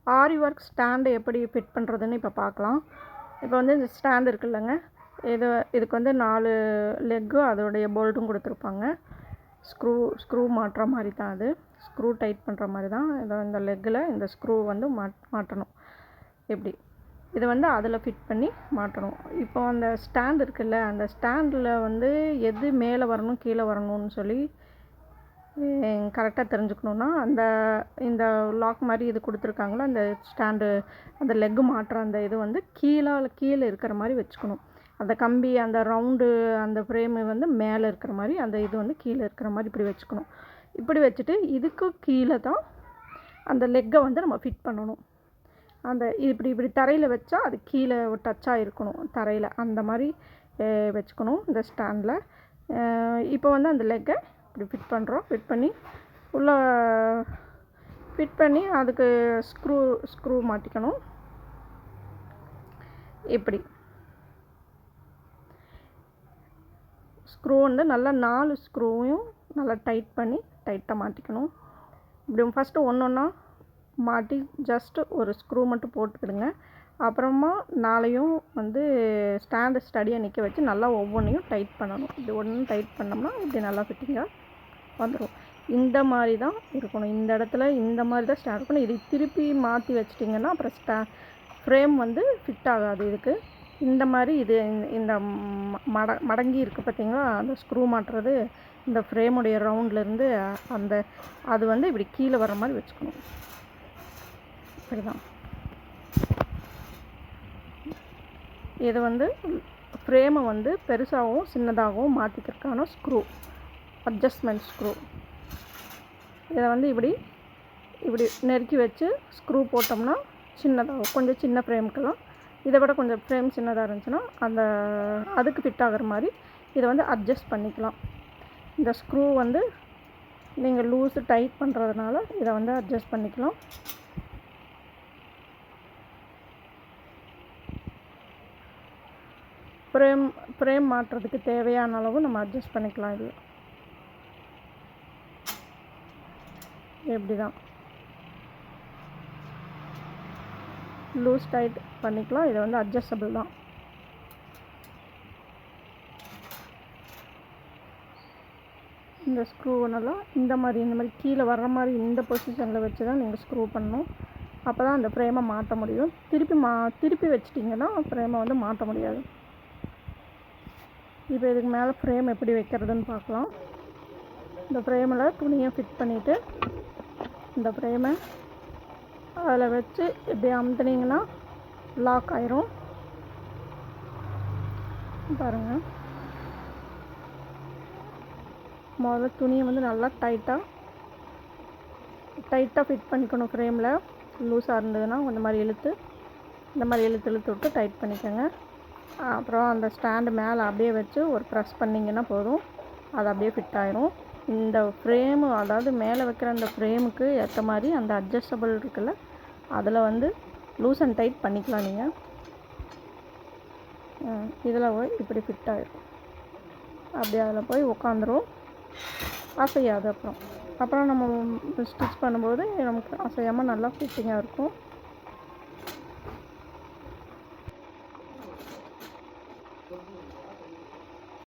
ஆரி work stand எப்படி fit பண்ணுறதுன்னு இப்போ பார்க்கலாம். இப்போ வந்து இந்த ஸ்டாண்ட் இருக்குல்லங்க, இதுக்கு வந்து 4 லெக்கும் அதோடைய போல்ட்டும் கொடுத்துருப்பாங்க. ஸ்க்ரூ மாட்டுற மாதிரி தான் அது. ஸ்க்ரூ டைட் பண்ணுற மாதிரி தான். இந்த லெக்கில் இந்த ஸ்க்ரூ வந்து மாட்டணும். இப்படி இதை வந்து அதில் ஃபிட் பண்ணி மாட்டணும். இப்போ அந்த ஸ்டாண்ட் இருக்குல்ல, அந்த ஸ்டாண்டில் வந்து எது மேலே வரணும் கீழே வரணும்னு சொல்லி கரெக்டாக தெரிஞ்சுக்கணுன்னா, இந்த லாக் மாதிரி இது கொடுத்துருக்காங்களோ அந்த ஸ்டாண்டு, அந்த லெக்கு மாட்டுற அந்த இது வந்து கீழே இருக்கிற மாதிரி வச்சுக்கணும். அந்த கம்பி, அந்த ரவுண்டு, அந்த ஃப்ரேமு வந்து மேலே இருக்கிற மாதிரி, அந்த இது வந்து கீழே இருக்கிற மாதிரி இப்படி வச்சுக்கணும். இப்படி வச்சுட்டு இதுக்கு கீழே தான் அந்த லெக்கை வந்து நம்ம ஃபிட் பண்ணணும். அந்த இப்படி தரையில் வச்சா அது கீழே டச்சாக இருக்கணும் தரையில், அந்த மாதிரி வச்சுக்கணும் இந்த ஸ்டாண்டில். இப்போ வந்து அந்த லெக்கை இப்படி ஃபிட் பண்ணுறோம். ஃபிட் பண்ணி உள்ளே ஃபிட் பண்ணி அதுக்கு ஸ்க்ரூ மாட்டிக்கணும். இப்படி ஸ்க்ரூ வந்து நல்லா 4 ஸ்க்ரூவையும் நல்லா டைட்டாக மாட்டிக்கணும். இப்படி ஃபஸ்ட்டு ஒன்றா மாட்டி ஜஸ்ட்டு ஒரு ஸ்க்ரூ மட்டும் போட்டுக்கிடுங்க. அப்புறமா 4ஐயும் வந்து ஸ்டாண்டு ஸ்டடியாக நிற்க வச்சு நல்லா ஒவ்வொன்றையும் டைட் பண்ணணும். இப்படி ஒன்று டைட் பண்ணோம்னா இப்படி நல்லா ஃபிட்டிங்காக வந்துடும். இந்த மாதிரி தான் இருக்கணும். இந்த இடத்துல இந்த மாதிரி தான் ஸ்டாண்ட் இருக்கணும். இது திருப்பி மாற்றி வச்சிட்டிங்கன்னா அப்புறம் ஃப்ரேம் வந்து ஃபிட் ஆகாது இதுக்கு. இந்த மாதிரி இது இந்த மடங்கி இருக்குது பார்த்திங்களா, அந்த ஸ்க்ரூ மாட்டுறது, இந்த ஃப்ரேமுடைய ரவுண்ட்லேருந்து அது வந்து இப்படி கீழே வர மாதிரி வச்சுக்கணும். இப்படி தான் இது வந்து ஃப்ரேமை வந்து பெருசாகவும் சின்னதாகவும் மாற்றிக்கிறதுக்கான ஸ்க்ரூ, அட்ஜஸ்ட்மெண்ட் ஸ்க்ரூ. இதை வந்து இப்படி நெருக்கி வச்சு ஸ்க்ரூ போட்டோம்னா சின்னதாகும். கொஞ்சம் சின்ன ஃப்ரேமுக்கெல்லாம் இதை விட கொஞ்சம் ஃப்ரேம் சின்னதாக இருந்துச்சுன்னா அதுக்கு ஃபிட் ஆகிற மாதிரி இதை வந்து அட்ஜஸ்ட் பண்ணிக்கலாம். இந்த ஸ்க்ரூ வந்து நீங்கள் லூஸு டைட் பண்ணுறதுனால இதை வந்து அட்ஜஸ்ட் பண்ணிக்கலாம். ஃப்ரேம் மாட்டுறதுக்கு தேவையான அளவு நம்ம அட்ஜஸ்ட் பண்ணிக்கலாம். இது எப்படி தான் லூஸ் டைட் பண்ணிக்கலாம். இதை வந்து அட்ஜஸ்டபிள் தான். இந்த ஸ்க்ரூவெல்லாம் இந்த மாதிரி கீழே வர்ற மாதிரி இந்த பொசிஷனில் வச்சு தான் நீங்கள் ஸ்க்ரூ பண்ணணும். அப்போ தான் அந்த ஃப்ரேமை மாட்ட முடியும். திருப்பி வச்சிட்டிங்கன்னா ஃப்ரேமை வந்து மாட்ட முடியாது. இப்போ இதுக்கு மேலே ஃப்ரேம் எப்படி வைக்கிறதுன்னு பார்க்கலாம். இந்த ஃப்ரேமில் துணியை ஃபிட் பண்ணிவிட்டு இந்த ஃப்ரேமை அதில் வச்சு இப்படி அமுத்துனீங்கன்னா லாக் ஆயிரும். பாருங்கள், முதல்ல துணியை வந்து நல்லா டைட்டாக ஃபிட் பண்ணிக்கணும். ஃப்ரேமில் லூஸாக இருந்ததுன்னா இந்த மாதிரி இழுத்து விட்டு டைட் பண்ணிக்கோங்க. அப்புறம் அந்த ஸ்டாண்டு மேலே அப்படியே வச்சு ஒரு ப்ரெஸ் பண்ணிங்கன்னா போதும், அது அப்படியே ஃபிட் ஆயிரும். இந்த ஃப்ரேமு, அதாவது மேலே வைக்கிற அந்த ஃப்ரேமுக்கு ஏற்ற மாதிரி அந்த அட்ஜஸ்டபிள் இருக்குல்ல, அதில் வந்து லூஸ் அண்ட் டைட் பண்ணிக்கலாம் நீங்கள். இதில் போய் இப்படி ஃபிட் ஆகிடும். அப்படியே அதில் போய் உட்காந்துரும், அசையாது. அப்புறம் நம்ம ஸ்டிச் பண்ணும்போது நமக்கு அசையாமல் நல்லா ஃபிட்டிங்காக இருக்கும்.